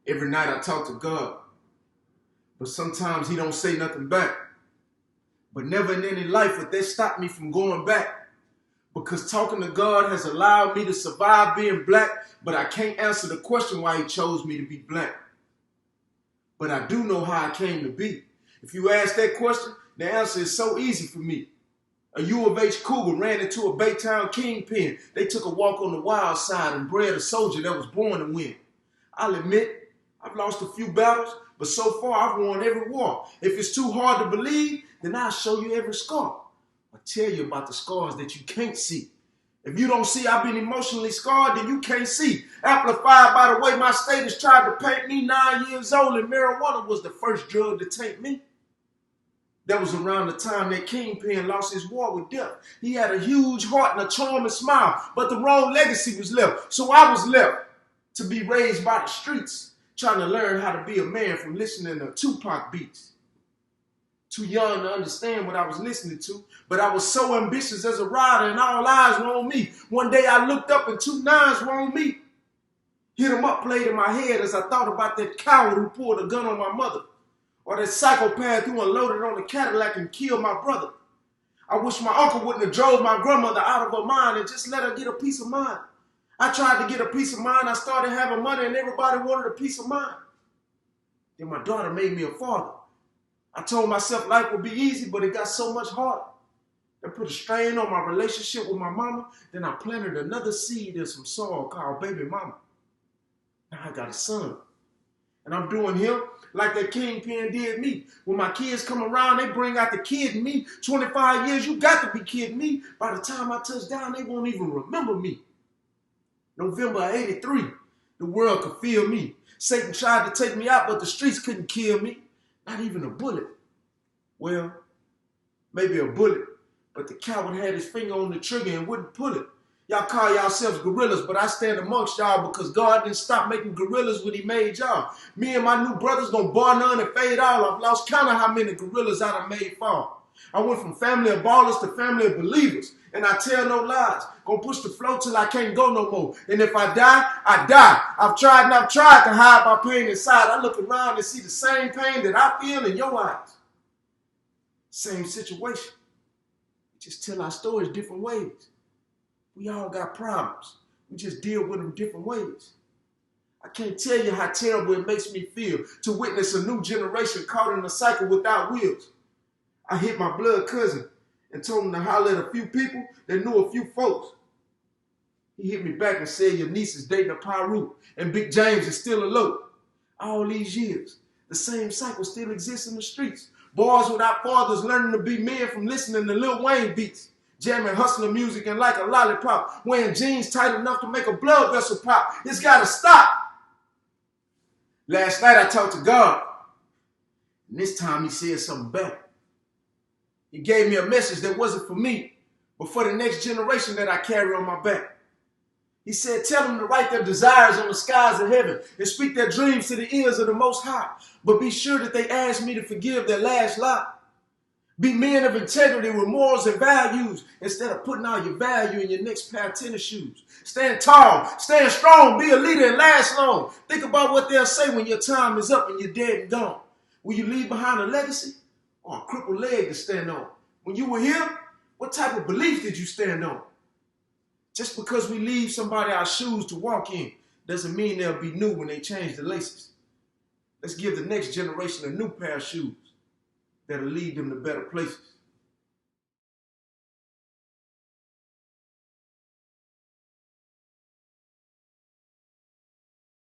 Every night I talk to God, but sometimes he don't say nothing back. But never in any life would that stop me from going back. Because talking to God has allowed me to survive being black, but I can't answer the question why he chose me to be black. But I do know how I came to be. If you ask that question, the answer is so easy for me. A U of H cougar ran into a Baytown kingpin. They took a walk on the wild side and bred a soldier that was born to win. I'll admit, I've lost a few battles, but so far I've won every war. If it's too hard to believe, then I'll show you every scar. I'll tell you about the scars that you can't see. If you don't see I've been emotionally scarred, then you can't see. Amplified by the way my status tried to paint me. 9 years old, and marijuana was the first drug to taint me. That was around the time that Kingpin lost his war with death. He had a huge heart and a charming smile, but the wrong legacy was left. So I was left to be raised by the streets, trying to learn how to be a man from listening to Tupac beats. Too young to understand what I was listening to, but I was so ambitious as a rider and all eyes were on me. One day I looked up and 2 9s were on me. Hit 'em up played in my head as I thought about that coward who pulled a gun on my mother, or that psychopath who unloaded on a Cadillac and killed my brother. I wish my uncle wouldn't have drove my grandmother out of her mind and just let her get a peace of mind. I tried to get a peace of mind. I started having money and everybody wanted a peace of mind. Then my daughter made me a father. I told myself life would be easy, but it got so much harder. That put a strain on my relationship with my mama. Then I planted another seed in some soil called baby mama. Now I got a son. And I'm doing him like that Kingpin did me. When my kids come around, they bring out the kid in me. 25 years, you got to be kidding me. By the time I touch down, they won't even remember me. November 83, the world could feel me. Satan tried to take me out, but the streets couldn't kill me. Not even a bullet. Well, maybe a bullet, but the coward had his finger on the trigger and wouldn't pull it. Y'all call yourselves gorillas, but I stand amongst y'all because God didn't stop making gorillas when he made y'all. Me and my new brothers gonna bar none and fade all. I've lost count of how many gorillas I done made fall. I went from family of ballers to family of believers, and I tell no lies. Gonna push the flow till I can't go no more. And if I die, I die. I've tried to hide my pain inside. I look around and see the same pain that I feel in your eyes. Same situation. We just tell our stories different ways. We all got problems. We just deal with them different ways. I can't tell you how terrible it makes me feel to witness a new generation caught in a cycle without wheels. I hit my blood cousin and told him to holler at a few people that knew a few folks. He hit me back and said your niece is dating a R.A.R.E and Big James is still alone. All these years, the same cycle still exists in the streets. Boys without fathers learning to be men from listening to Lil Wayne beats. Jamming hustler music and like a lollipop. Wearing jeans tight enough to make a blood vessel pop. It's gotta stop. Last night I talked to God. And this time he said something back. He gave me a message that wasn't for me, but for the next generation that I carry on my back. He said, tell them to write their desires on the skies of heaven and speak their dreams to the ears of the Most High. But be sure that they ask me to forgive their last lie. Be men of integrity with morals and values instead of putting all your value in your next pair of tennis shoes. Stand tall, stand strong, be a leader and last long. Think about what they'll say when your time is up and you're dead and gone. Will you leave behind a legacy or a crippled leg to stand on? When you were here, what type of belief did you stand on? Just because we leave somebody our shoes to walk in doesn't mean they'll be new when they change the laces. Let's give the next generation a new pair of shoes that'll lead them to better places.